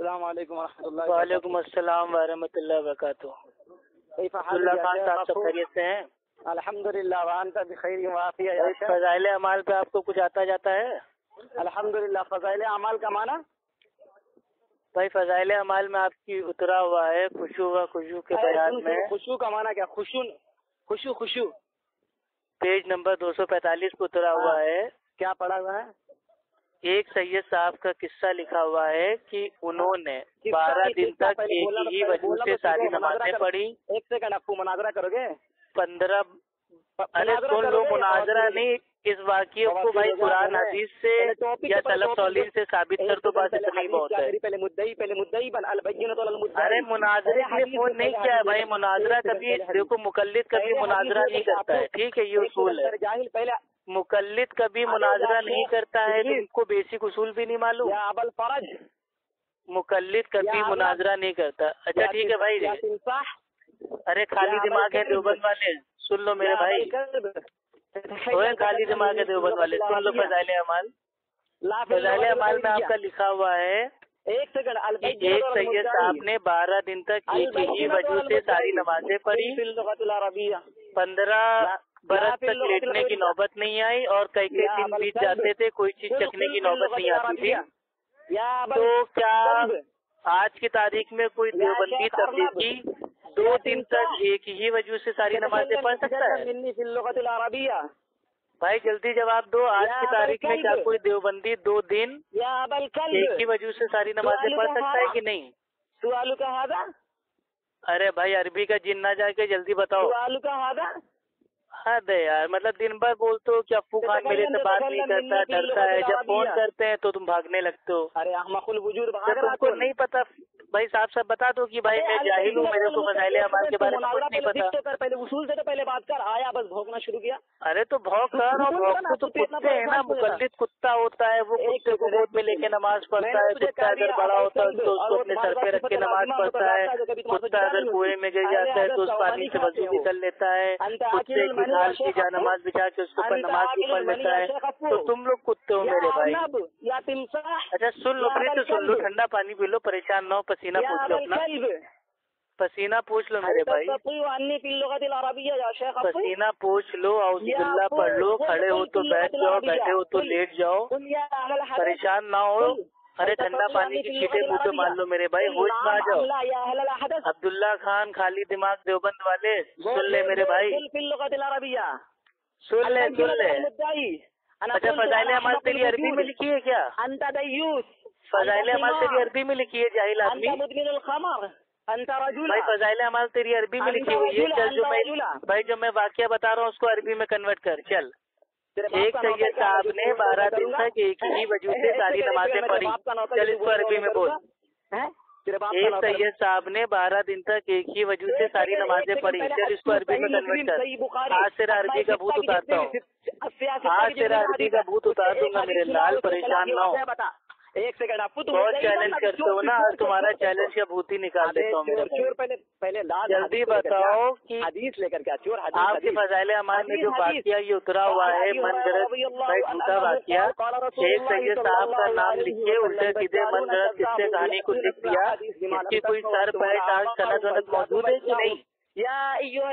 السلام علیکم ورحمۃ اللہ. وعلیکم السلام ورحمۃ اللہ وبرکاتہ. عبداللہ خان صاحب سب خیریت سے ہیں؟ الحمدللہ وانت بخیر وعافیہ یا شیخ. فضائل اعمال پہ آپ کو کچھ آتا جاتا ہے؟ الحمدللہ. فضائل اعمال کا معنی بھائی فضائل اعمال میں آپ کی اترا ہوا ہے خشوع کے بیان میں. خشوع کا معنی کیا؟ خشوع پیج نمبر 245 پہ اترا ہوا ہے. کیا پڑھا ہوا ہے؟ ایک سید صاحب کا قصہ لکھا ہوا ہے کہ انہوں نے 12 دن تک ایک ہی وجہ سے ساری نمازیں پڑھی. ایک سیکنڈ آپ کو مناظرہ کرو گے؟ 15 ارے سن لو مناظرہ نہیں، اس واقعے کو بھائی قرآن حدیث سے یا سلف صالحین سے ثابت کر تو بس اتنا ہی بہت ہے. پہلے مدعی بن البینۃ علی المدعی. ارے مناظرے کے لیے فون نہیں کیا ہے بھائی. مناظرہ کبھی دیکھو مقلد کبھی مناظرہ نہیں کرتا ہے، ٹھیک ہے، یہ اصول ہے. جاہل پہلے مقلد کبھی مناظرہ نہیں کرتا ہے، تم کو بیسک اصول بھی نہیں معلوم. یا ابو الفرج مقلد کبھی مناظرہ نہیں کرتا. اچھا ٹھیک ہے بھائی. ارے خالی دماغ ہے دیوبند والے، سن لو میرے بھائی. خالی دماغ ہے دیوبند والے، سن لو فضائل اعمال. فضائل اعمال میں آپ کا لکھا ہوا ہے ایک سیکنڈ. ایک سید صاحب نے 12 دن تک ایک ہی وجہ سے ساری نمازیں پڑھی. 15 برس تک لیٹنے کی نوبت نہیں آئی اور کئی دن بیت جاتے تھے، کوئی چیز چکھنے کی نوبت نہیں آتی تھی. تو کیا آج کی تاریخ میں کوئی دیوبندی تبلیغی 2 دن تک ایک ہی وجہ سے ساری نمازیں پڑھ سکتا ہے؟ بھائی جلدی جواب دو. آج کی تاریخ میں کیا کوئی دیوبندی 2 دن ایک ہی وجہ سے ساری نمازیں پڑھ سکتا ہے کہ نہیں؟ سوال کا ہادا. ارے بھائی عربی کا جن نہ جا کے جلدی بتاؤ. سوال کا ہادا. حد ہے یار، مطلب دن بھر بولتے ہو کہ افو خان میرے سے بات نہیں کرتا، ڈرتا ہے، جب فون کرتے ہیں تو تم بھاگنے لگتے ہو. ارے احمق الوجود تم کو نہیں پتا بھائی. صاحب بتا دو کہ بھائی میں جاہل ہوں، میرے کو فضائل اعمال کے بارے میں کچھ نہیں پتا. پہلے اصول سے تو پہلے بات کر. آیا بس بھونکنا شروع کیا. ارے تو بھونک کر، اور بھونکتے تو کتے ہیں نا. مقلد کتا ہوتا ہے، وہ کتے کو گود میں لے کے نماز پڑھتا ہے. کتا اگر بڑا ہوتا ہے تو اس کو اپنے سر پہ رکھ کے نماز پڑھتا ہے. کتا اگر کنویں میں گر جاتا ہے تو اس پانی سے وضو بھی کر لیتا ہے. کتے کی ڈھال کی جا نماز بچا کے اس کے اوپر نماز بھی پڑھ لیتا ہے. تو تم لوگ کتے ہو میرے بھائی. اچھا سن لو پھر تو سن لو، ٹھنڈا پانی پی لو، پریشان نہ ہو. پسینہ پوچھ لو اپنا، پسینہ پوچھ لو میرے بھائی. پسینہ پوچھ لو، اعوذ باللہ پڑھ لو. کھڑے ہو تو بیٹھ جاؤ، بیٹھے ہو تو لیٹ جاؤ، پریشان نہ ہو. ارے ٹھنڈا پانی کی چھینٹیں منہ پہ مان لو میرے بھائی. ہوش میں آ جاؤ. عبداللہ خان خالی دماغ دیوبند والے، سن لے میرے بھائی، سن لے. اچھا فضائل اعمال تیری عربی میں لکھی ہے کیا؟ فضائل اعمال تیری عربی میں لکھی ہے جاہل آدمی. بھائی فضائل اعمال تیری عربی میں لکھی ہوئی ہے. چل جو میں واقعہ بتا رہا ہوں اس کو عربی میں کنورٹ کر. چل. ایک سید صاحب نے 12 دن تک ایک ہی وجہ سے ساری نمازیں پڑھی. چل اس کو عربی میں بول. ایک سید صاحب نے 12 دن تک ایک ہی وجہ سے ساری نمازیں پڑھی. چل اس کو عربی میں کنورٹ کر. آج تیرا عربی کا بھوت اتارتا ہوں. آج تیرا عربی کا بھوت اتار دوں گا میرے لال، پریشان نہ ہو. ایک سیکنڈ. بہت چیلنج کرتے ہو نا، تمہارا چیلنج کا بھوت ہی نکال دیتا ہوں میرے. جلدی بتاؤ کہ حدیث لے کر کیا آپ کے فضائل اعمال میں جو واقعہ یہ اترا ہوا ہے من گھڑت بھائی جھوٹا واقعہ. ایک سید صاحب کا نام لکھے الٹے سیدھے من گھڑت قصے کہانی کو لکھ دیا. اس کی کوئی سر پہ ٹانگ سند ونت موجود ہے کہ نہیں؟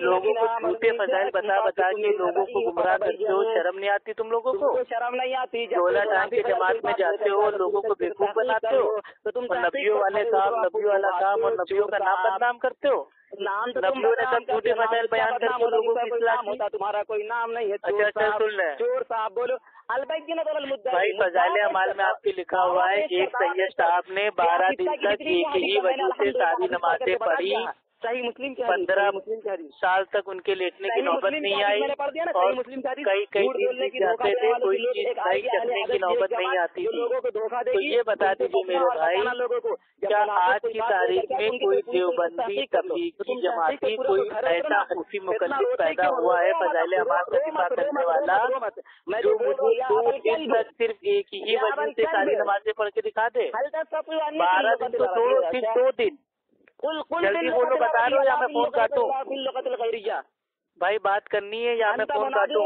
لوگوں کو جھوٹے فضائل بتا کے لوگوں کو گمراہ کرتے ہو. شرم نہیں آتی تم لوگوں کو؟ شرم نہیں آتی. جھولا ٹانگ کے جماعت میں جاتے ہو، لوگوں کو بیوقوف بناتے ہو، اور نبیوں والے کام، نبیوں والا کام اور نبیوں کا نام بدنام کرتے ہو. نبیوں نے سب جھوٹے فضائل بیان کر کے لوگوں کی اصلاح کی. تمہارا کوئی نام نہیں ہے. اچھا سن لیں چور صاحب بولو. بھائی فضائل اعمال میں آپ کے لکھا ہوا ہے ایک سید صاحب نے 12 دن تک ایک ہی وجہ سے ساری نمازیں پڑھی. صحیح مسلم 15 سال تک ان کے لیٹنے کی نوبت نہیں آئی اور کئی دن بیت جاتے تھے، کوئی چیز بھائی چکھنے کی نوبت نہیں آتی تھی. تو یہ بتا دیجیے میرے بھائی، کیا آج کی تاریخ میں کوئی دیوبندی تبلیغی جماعتی کوئی ایسا حنفی مقلد پیدا ہوا ہے فضائل اعمال کا دفاع کرنے والا جو مجھے 2 دن تک صرف ایک ہی وجہ سے ساری نمازیں پڑھ کے دکھا دے؟ 12 دن تو چھوڑو، صرف 2 دن. جلدی بولو، بتا دو یا میں فون کاٹوں. بھائی بات کرنی ہے یا میں فون کاٹوں؟